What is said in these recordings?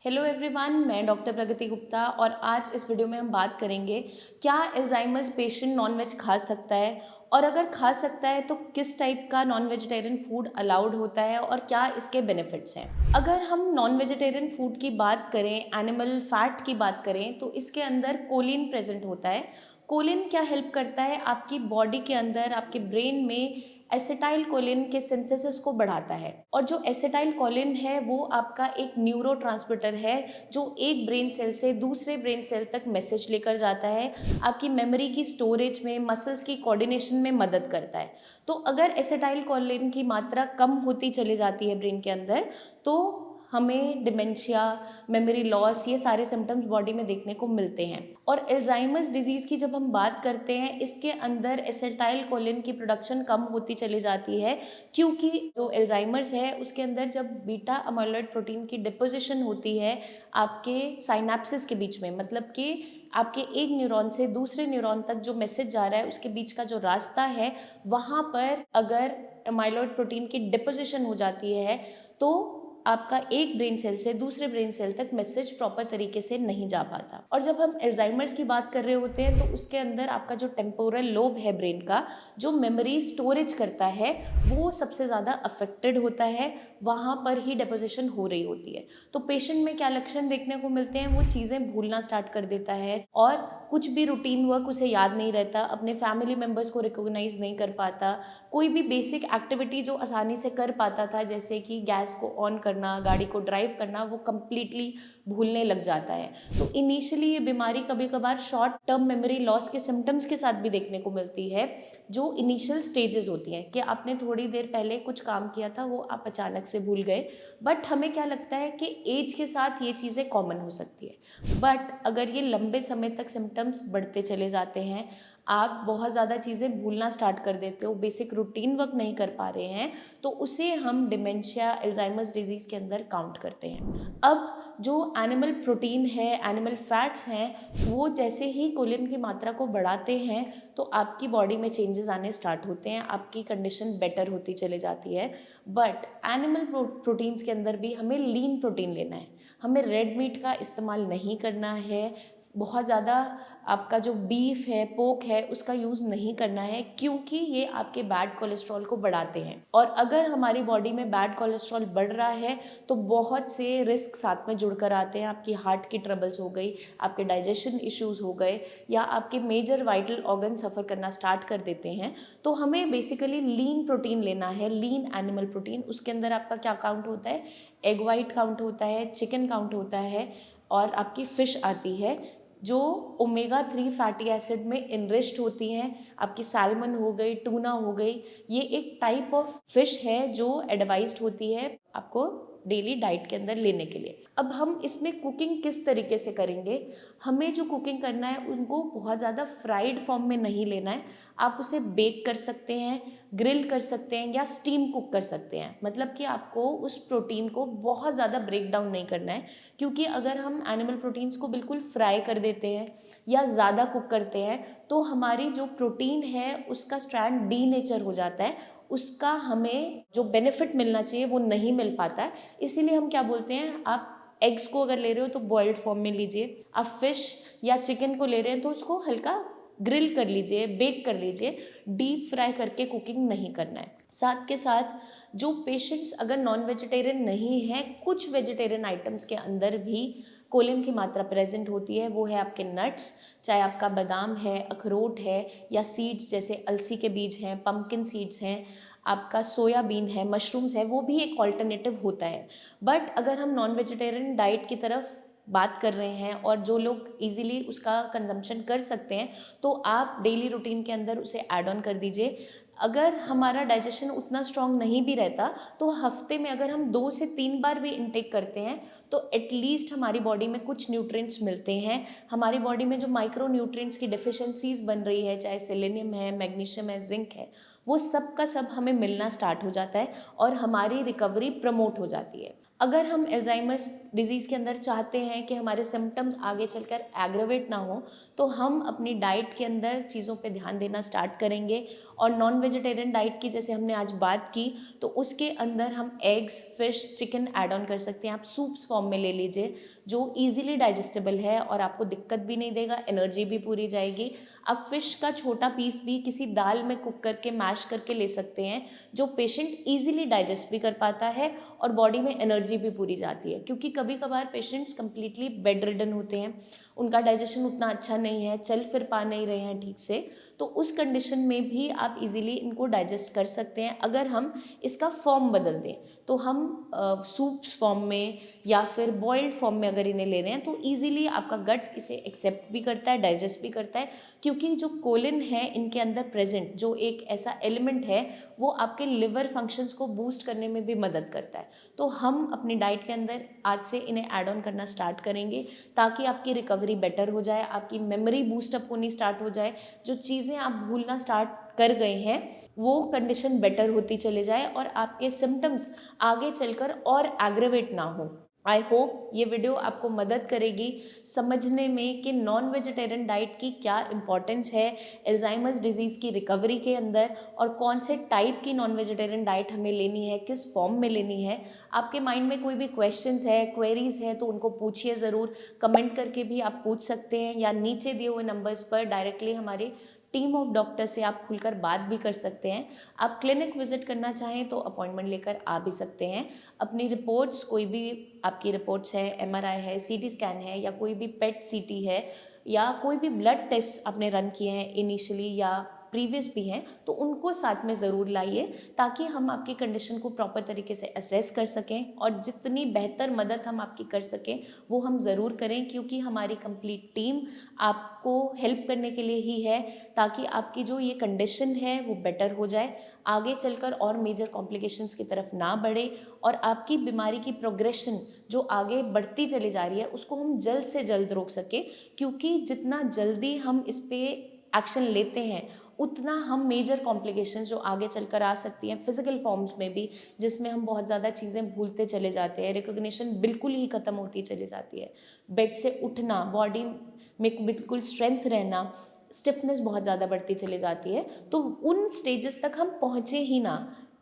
Hello everyone, मैं doctor प्रगति गुप्ता और आज इस वीडियो में हम बात करेंगे क्या अल्जाइमर्स पेशेंट नॉनवेज खा सकता है और अगर खा सकता है तो किस टाइप का नॉन वेजिटेरियन फूड अलाउड होता है और क्या इसके बेनिफिट्स हैं। अगर हम नॉन वेजिटेरियन फूड की बात करें, एनिमल फैट की बात करें तो इसके अंदर कोलिन प्रेजेंट होता है। कोलिन क्या हेल्प करता है, आपकी बॉडी के अंदर, आपके ब्रेन में एसिटाइल कोलिन के सिंथेसिस को बढ़ाता है। और जो एसिटाइल कोलिन है वो आपका एक न्यूरोट्रांसमीटर है जो एक ब्रेन सेल से दूसरे ब्रेन सेल तक मैसेज लेकर जाता है, आपकी मेमोरी की स्टोरेज में, मसल्स की कोऑर्डिनेशन में मदद करता है। तो अगर एसिटाइल कोलिन की मात्रा कम होती चली जाती है ब्रेन के अंदर तो हमें डिमेंशिया, मेमोरी लॉस, ये सारे सिम्टम्स बॉडी में देखने को मिलते हैं। और एल्जाइमर्स डिजीज़ की जब हम बात करते हैं, इसके अंदर एसिटाइल कोलिन की प्रोडक्शन कम होती चली जाती है क्योंकि जो एल्जाइमर्स है उसके अंदर जब बीटा अमाइलॉइड प्रोटीन की डिपोजिशन होती है आपके साइनेप्सिस के बीच में, मतलब कि आपके एक न्यूरॉन से दूसरे न्यूरॉन तक जो मैसेज जा रहा है उसके बीच का जो रास्ता है, वहाँ पर अगर अमाइलॉइड प्रोटीन की डिपोजिशन हो जाती है तो आपका एक ब्रेन सेल से दूसरे ब्रेन सेल तक मैसेज प्रॉपर तरीके से नहीं जा पाता। और जब हम एल्जाइमर्स की बात कर रहे होते हैं तो उसके अंदर आपका जो टेम्पोरल लोब है ब्रेन का, जो मेमोरी स्टोरेज करता है, वो सबसे ज़्यादा अफेक्टेड होता है, वहाँ पर ही डिपोजिशन हो रही होती है। तो पेशेंट में क्या लक्षण देखने को मिलते हैं, वो चीज़ें भूलना स्टार्ट कर देता है और कुछ भी रूटीन वर्क उसे याद नहीं रहता, अपने फैमिली मेम्बर्स को रिकॉग्नाइज नहीं कर पाता, कोई भी बेसिक एक्टिविटी जो आसानी से कर पाता था जैसे कि गैस को ऑन करना, गाड़ी को ड्राइव करना, वो कम्प्लीटली भूलने लग जाता है। तो इनिशियली ये बीमारी कभी कभार शॉर्ट टर्म मेमोरी लॉस के सिम्टम्स के साथ भी देखने को मिलती है, जो इनिशियल स्टेजेस होती हैं कि आपने थोड़ी देर पहले कुछ काम किया था वो आप अचानक से भूल गए। बट हमें क्या लगता है कि एज के साथ ये चीज़ें कॉमन हो सकती है, बट अगर ये लंबे समय तक सिम्टम्स बढ़ते चले जाते हैं, आप बहुत ज़्यादा चीज़ें भूलना स्टार्ट कर देते हो, बेसिक रूटीन वर्क नहीं कर पा रहे हैं, तो उसे हम डिमेंशिया, अल्जाइमर्स डिजीज़ के अंदर काउंट करते हैं। अब जो एनिमल प्रोटीन है, एनिमल फैट्स हैं, वो जैसे ही कोलिन की मात्रा को बढ़ाते हैं तो आपकी बॉडी में चेंजेस आने स्टार्ट होते हैं, आपकी कंडीशन बेटर होती चली जाती है। बट एनिमल प्रोटीन्स के अंदर भी हमें लीन प्रोटीन लेना है, हमें रेड मीट का इस्तेमाल नहीं करना है, बहुत ज़्यादा आपका जो बीफ है, पोक है, उसका यूज़ नहीं करना है क्योंकि ये आपके बैड कोलेस्ट्रॉल को बढ़ाते हैं। और अगर हमारी बॉडी में बैड कोलेस्ट्रॉल बढ़ रहा है तो बहुत से रिस्क साथ में जुड़कर आते हैं, आपकी हार्ट की ट्रबल्स हो गई, आपके डाइजेशन इश्यूज़ हो गए या आपके मेजर वाइटल ऑर्गन सफ़र करना स्टार्ट कर देते हैं। तो हमें बेसिकली लीन प्रोटीन लेना है, लीन एनिमल प्रोटीन। उसके अंदर आपका क्या काउंट होता है, एग वाइट काउंट होता है, चिकन काउंट होता है और आपकी फ़िश आती है जो ओमेगा 3 फैटी एसिड में इनरिच्ड होती हैं। आपकी सैल्मन हो गई, टूना हो गई, ये एक टाइप ऑफ फिश है जो एडवाइज्ड होती है आपको डेली डाइट के अंदर लेने के लिए। अब हम इसमें कुकिंग किस तरीके से करेंगे, हमें जो कुकिंग करना है उनको बहुत ज़्यादा फ्राइड फॉर्म में नहीं लेना है, आप उसे बेक कर सकते हैं, ग्रिल कर सकते हैं या स्टीम कुक कर सकते हैं। मतलब कि आपको उस प्रोटीन को बहुत ज़्यादा ब्रेक डाउन नहीं करना है क्योंकि अगर हम एनिमल प्रोटीन्स को बिल्कुल फ्राई कर देते हैं या ज़्यादा कुक करते हैं तो हमारी जो प्रोटीन है उसका स्ट्रैंड डी नेचर हो जाता है, उसका हमें जो बेनिफिट मिलना चाहिए वो नहीं मिल पाता है। इसीलिए हम क्या बोलते हैं, आप एग्स को अगर ले रहे हो तो बॉइल्ड फॉर्म में लीजिए, आप फिश या चिकन को ले रहे हैं तो उसको हल्का ग्रिल कर लीजिए, बेक कर लीजिए, डीप फ्राई करके कुकिंग नहीं करना है। साथ के साथ जो पेशेंट्स अगर नॉन वेजिटेरियन नहीं हैं, कुछ वेजिटेरियन आइटम्स के अंदर भी कोलिन की मात्रा प्रेजेंट होती है, वो है आपके नट्स, चाहे आपका बादाम है, अखरोट है या सीड्स जैसे अलसी के बीज हैं, पम्पकिन सीड्स हैं, आपका सोयाबीन है, मशरूम्स है, वो भी एक ऑल्टरनेटिव होता है। बट अगर हम नॉन वेजिटेरियन डाइट की तरफ बात कर रहे हैं और जो लोग इजीली उसका कंजम्पशन कर सकते हैं तो आप डेली रूटीन के अंदर उसे ऐड ऑन कर दीजिए। अगर हमारा डाइजेशन उतना स्ट्रॉन्ग नहीं भी रहता तो हफ्ते में अगर हम 2 से 3 बार भी इनटेक करते हैं तो एटलीस्ट हमारी बॉडी में कुछ न्यूट्रिएंट्स मिलते हैं। हमारी बॉडी में जो माइक्रो न्यूट्रिएंट्स की डेफिशिएंसीज बन रही है, चाहे सेलेनियम है, मैग्नीशियम है, जिंक है, वो सब का सब हमें मिलना स्टार्ट हो जाता है और हमारी रिकवरी प्रमोट हो जाती है। अगर हम एल्जाइमर्स डिजीज़ के अंदर चाहते हैं कि हमारे सिम्टम्स आगे चलकर एग्रवेट ना हो, तो हम अपनी डाइट के अंदर चीज़ों पे ध्यान देना स्टार्ट करेंगे। और नॉन वेजिटेरियन डाइट की जैसे हमने आज बात की, तो उसके अंदर हम eggs, fish, chicken add on कर सकते हैं। आप सूप्स फॉर्म में ले लीजिए जो ईजिली डाइजेस्टेबल है और आपको दिक्कत भी नहीं देगा, एनर्जी भी पूरी जाएगी। आप फिश का छोटा पीस भी किसी दाल में कुक करके मैश करके ले सकते हैं, जो पेशेंट ईजिली डाइजेस्ट भी कर पाता है और बॉडी में एनर्जी भी पूरी जाती है। क्योंकि कभी कभार पेशेंट्स कम्प्लीटली बेड रिडन होते हैं, उनका डाइजेशन उतना अच्छा नहीं है, चल फिर पा नहीं रहे हैं ठीक से, तो उस कंडीशन में भी आप इजीली इनको डाइजेस्ट कर सकते हैं अगर हम इसका फॉर्म बदल दें। तो हम सूप्स फॉर्म में या फिर बॉइल्ड फॉर्म में अगर इन्हें ले रहे हैं तो इजीली आपका गट इसे एक्सेप्ट भी करता है, डाइजेस्ट भी करता है। क्योंकि जो कोलिन है इनके अंदर प्रेजेंट, जो एक ऐसा एलिमेंट है, वो आपके लिवर फंक्शंस को बूस्ट करने में भी मदद करता है। तो हम अपनी डाइट के अंदर आज से इन्हें ऐड ऑन करना स्टार्ट करेंगे ताकि आपकी रिकवरी बेटर हो जाए, आपकी मेमोरी बूस्टअप होनी स्टार्ट हो जाए, जो चीज़ें आप भूलना स्टार्ट कर गए हैं वो कंडीशन बेटर होती चले जाए और आपके सिम्टम्स आगे चलकर और एग्रेवेट ना हो। आई होप ये वीडियो आपको मदद करेगी समझने में कि नॉन वेजिटेरियन डाइट की क्या इम्पोर्टेंस है एल्जाइमर्स डिजीज़ की रिकवरी के अंदर, और कौन से टाइप की नॉन वेजिटेरियन डाइट हमें लेनी है, किस फॉर्म में लेनी है। आपके माइंड में कोई भी क्वेश्चंस है, क्वेरीज है, तो उनको पूछिए ज़रूर। कमेंट करके भी आप पूछ सकते हैं या नीचे दिए हुए नंबर्स पर डायरेक्टली हमारे टीम ऑफ डॉक्टर से आप खुलकर बात भी कर सकते हैं। आप क्लिनिक विजिट करना चाहें तो अपॉइंटमेंट लेकर आ भी सकते हैं। अपनी रिपोर्ट्स, कोई भी आपकी रिपोर्ट्स है, एमआरआई है, सीटी स्कैन है या कोई भी पेट सीटी है या कोई भी ब्लड टेस्ट आपने रन किए हैं इनिशियली या प्रीवियस भी हैं, तो उनको साथ में ज़रूर लाइए ताकि हम आपकी कंडीशन को प्रॉपर तरीके से असेस कर सकें और जितनी बेहतर मदद हम आपकी कर सकें वो हम ज़रूर करें। क्योंकि हमारी कंप्लीट टीम आपको हेल्प करने के लिए ही है ताकि आपकी जो ये कंडीशन है वो बेटर हो जाए, आगे चलकर और मेजर कॉम्प्लिकेशंस की तरफ ना बढ़े और आपकी बीमारी की प्रोग्रेशन जो आगे बढ़ती चली जा रही है उसको हम जल्द से जल्द रोक सकें। क्योंकि जितना जल्दी हम इस पे एक्शन लेते हैं उतना हम मेजर कॉम्प्लिकेशंस जो आगे चलकर आ सकती हैं फिजिकल फॉर्म्स में भी, जिसमें हम बहुत ज़्यादा चीज़ें भूलते चले जाते हैं, रिकॉग्निशन बिल्कुल ही ख़त्म होती चली जाती है, बेड से उठना, बॉडी में बिल्कुल स्ट्रेंथ रहना, स्टिफनेस बहुत ज़्यादा बढ़ती चली जाती है। तो उन स्टेजेस तक हम पहुँचे ही ना।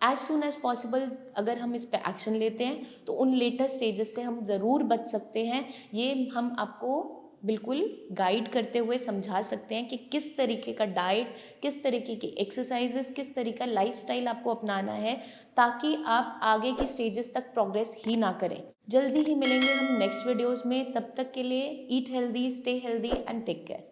एज सुन एज पॉसिबल अगर हम इस पर एक्शन लेते हैं तो उन लेटर स्टेजेस से हम ज़रूर बच सकते हैं। ये हम आपको बिल्कुल गाइड करते हुए समझा सकते हैं कि किस तरीके का डाइट, किस तरीके की एक्सरसाइजेस, किस तरीके का लाइफस्टाइल आपको अपनाना है ताकि आप आगे की स्टेजेस तक प्रोग्रेस ही ना करें। जल्दी ही मिलेंगे हम नेक्स्ट वीडियोस में, तब तक के लिए eat healthy, stay healthy and take care.